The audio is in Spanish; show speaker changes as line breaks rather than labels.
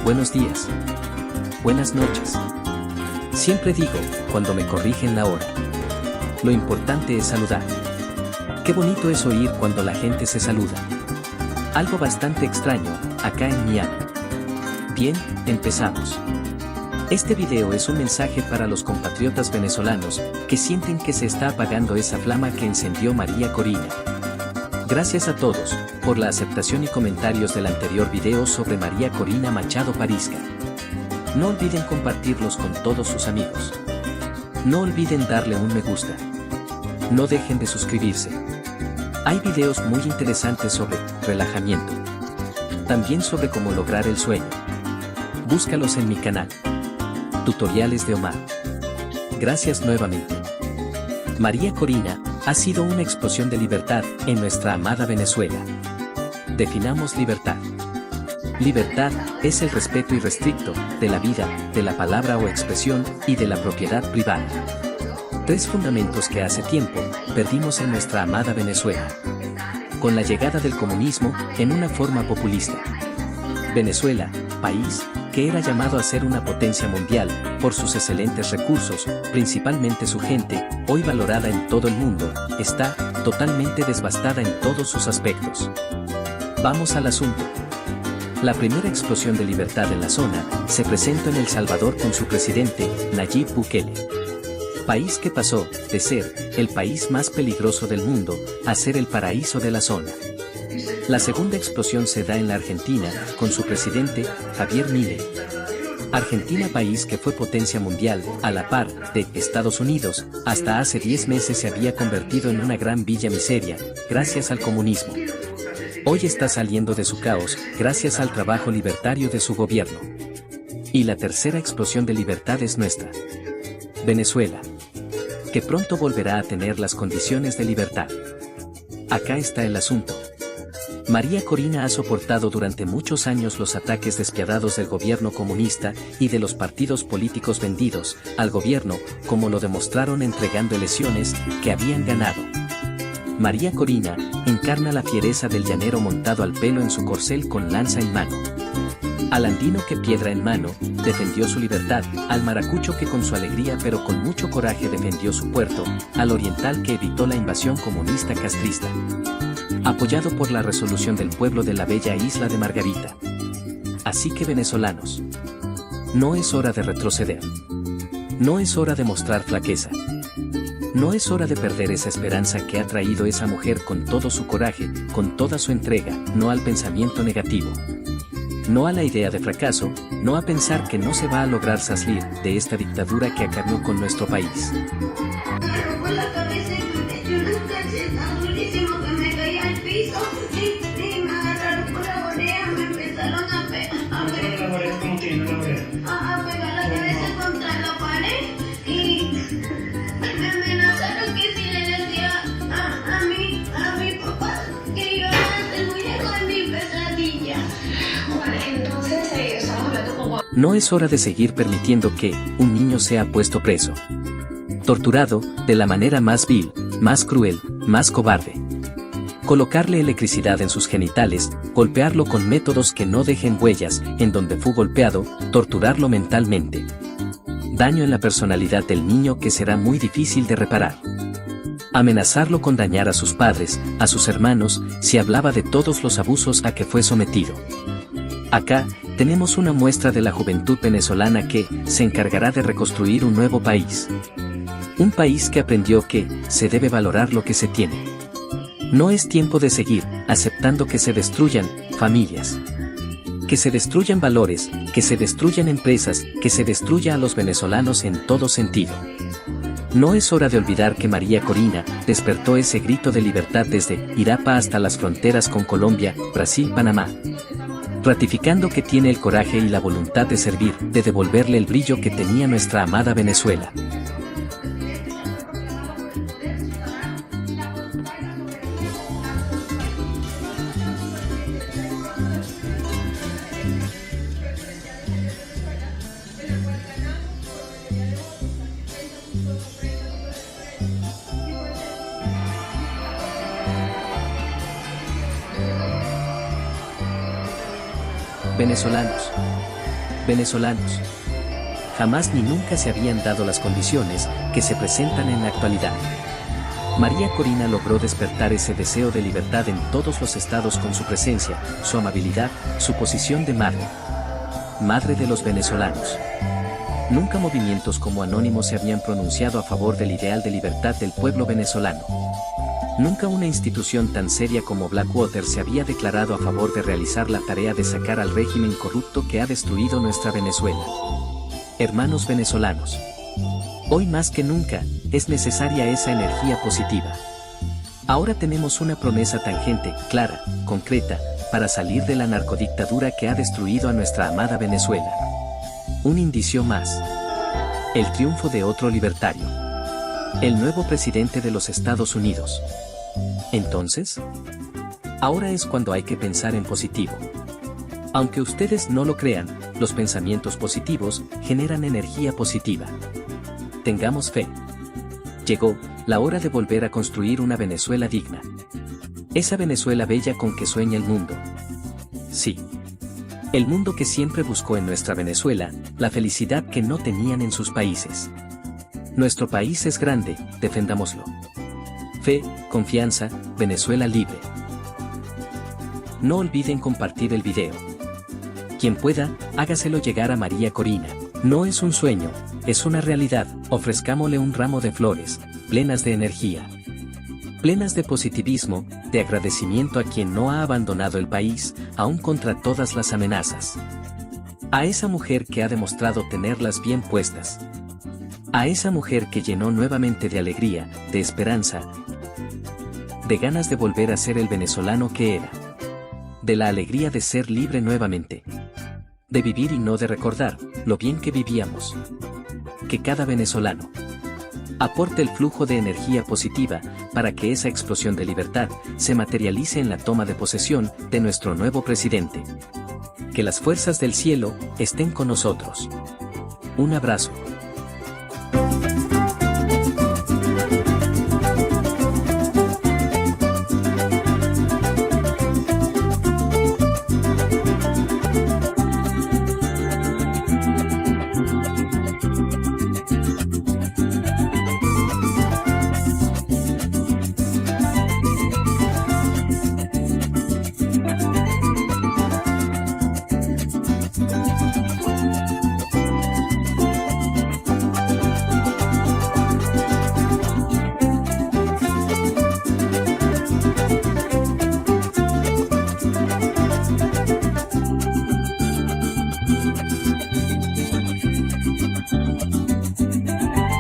buenos días, buenas noches. Siempre digo, cuando me corrigen la hora. Lo importante es saludar. Qué bonito es oír cuando la gente se saluda. Algo bastante extraño, acá en Miami. Bien, empezamos. Este video es un mensaje para los compatriotas venezolanos que sienten que se está apagando esa flama que encendió María Corina. Gracias a todos por la aceptación y comentarios del anterior video sobre María Corina Machado Parizca. No olviden compartirlos con todos sus amigos. No olviden darle un me gusta. No dejen de suscribirse. Hay videos muy interesantes sobre relajamiento. También sobre cómo lograr el sueño. Búscalos en mi canal. Tutoriales de Omar. Gracias nuevamente. María Corina ha sido una explosión de libertad en nuestra amada Venezuela. Definamos libertad. Libertad es el respeto irrestricto de la vida, de la palabra o expresión y de la propiedad privada. Tres fundamentos que hace tiempo perdimos en nuestra amada Venezuela. Con la llegada del comunismo en una forma populista. Venezuela, país que era llamado a ser una potencia mundial por sus excelentes recursos, principalmente su gente, hoy valorada en todo el mundo, está totalmente devastada en todos sus aspectos. Vamos al asunto. La primera explosión de libertad en la zona se presentó en El Salvador con su presidente, Nayib Bukele. País que pasó de ser el país más peligroso del mundo a ser el paraíso de la zona. La segunda explosión se da en la Argentina con su presidente, Javier Milei. Argentina, país que fue potencia mundial a la par de Estados Unidos, hasta hace 10 meses se había convertido en una gran villa miseria, gracias al comunismo. Hoy está saliendo de su caos, gracias al trabajo libertario de su gobierno. Y la tercera explosión de libertad es nuestra. Venezuela. Que pronto volverá a tener las condiciones de libertad. Acá está el asunto. María Corina ha soportado durante muchos años los ataques despiadados del gobierno comunista y de los partidos políticos vendidos al gobierno, como lo demostraron entregando elecciones que habían ganado. María Corina encarna la fiereza del llanero montado al pelo en su corcel con lanza en mano. Al andino que piedra en mano, defendió su libertad, al maracucho que con su alegría pero con mucho coraje defendió su puerto, al oriental que evitó la invasión comunista castrista. Apoyado por la resolución del pueblo de la bella isla de Margarita. Así que venezolanos, no es hora de retroceder. No es hora de mostrar flaqueza. No es hora de perder esa esperanza que ha traído esa mujer con todo su coraje, con toda su entrega, no al pensamiento negativo. No a la idea de fracaso, no a pensar que no se va a lograr salir de esta dictadura que acabó con nuestro país. No es hora de seguir permitiendo que un niño sea puesto preso, torturado de la manera más vil, más cruel, más cobarde. Colocarle electricidad en sus genitales, golpearlo con métodos que no dejen huellas en donde fue golpeado, torturarlo mentalmente. Daño en la personalidad del niño que será muy difícil de reparar. Amenazarlo con dañar a sus padres, a sus hermanos, si hablaba de todos los abusos a que fue sometido. Acá, tenemos una muestra de la juventud venezolana que se encargará de reconstruir un nuevo país. Un país que aprendió que se debe valorar lo que se tiene. No es tiempo de seguir aceptando que se destruyan familias. Que se destruyan valores, que se destruyan empresas, que se destruya a los venezolanos en todo sentido. No es hora de olvidar que María Corina despertó ese grito de libertad desde Irapa hasta las fronteras con Colombia, Brasil, Panamá. Ratificando que tiene el coraje y la voluntad de servir, de devolverle el brillo que tenía nuestra amada Venezuela. Venezolanos, Venezolanos. Jamás ni nunca se habían dado las condiciones que se presentan en la actualidad. María Corina logró despertar ese deseo de libertad en todos los estados con su presencia, su amabilidad, su posición de madre. Madre de los venezolanos. Nunca movimientos como Anónimos se habían pronunciado a favor del ideal de libertad del pueblo venezolano. Nunca una institución tan seria como Blackwater se había declarado a favor de realizar la tarea de sacar al régimen corrupto que ha destruido nuestra Venezuela. Hermanos venezolanos. Hoy más que nunca, es necesaria esa energía positiva. Ahora tenemos una promesa tangente, clara, concreta, para salir de la narcodictadura que ha destruido a nuestra amada Venezuela. Un indicio más. El triunfo de otro libertario. El nuevo presidente de los Estados Unidos. Entonces, ahora es cuando hay que pensar en positivo. Aunque ustedes no lo crean, los pensamientos positivos generan energía positiva. Tengamos fe. Llegó la hora de volver a construir una Venezuela digna. Esa Venezuela bella con que sueña el mundo. Sí. El mundo que siempre buscó en nuestra Venezuela, la felicidad que no tenían en sus países. Nuestro país es grande, defendámoslo. Fe, confianza, Venezuela libre. No olviden compartir el video. Quien pueda, hágaselo llegar a María Corina. No es un sueño, es una realidad. Ofrezcámosle un ramo de flores, plenas de energía. Plenas de positivismo, de agradecimiento a quien no ha abandonado el país, aún contra todas las amenazas. A esa mujer que ha demostrado tenerlas bien puestas. A esa mujer que llenó nuevamente de alegría, de esperanza, de ganas de volver a ser el venezolano que era. De la alegría de ser libre nuevamente. De vivir y no de recordar lo bien que vivíamos. Que cada venezolano aporte el flujo de energía positiva para que esa explosión de libertad se materialice en la toma de posesión de nuestro nuevo presidente. Que las fuerzas del cielo estén con nosotros. Un abrazo.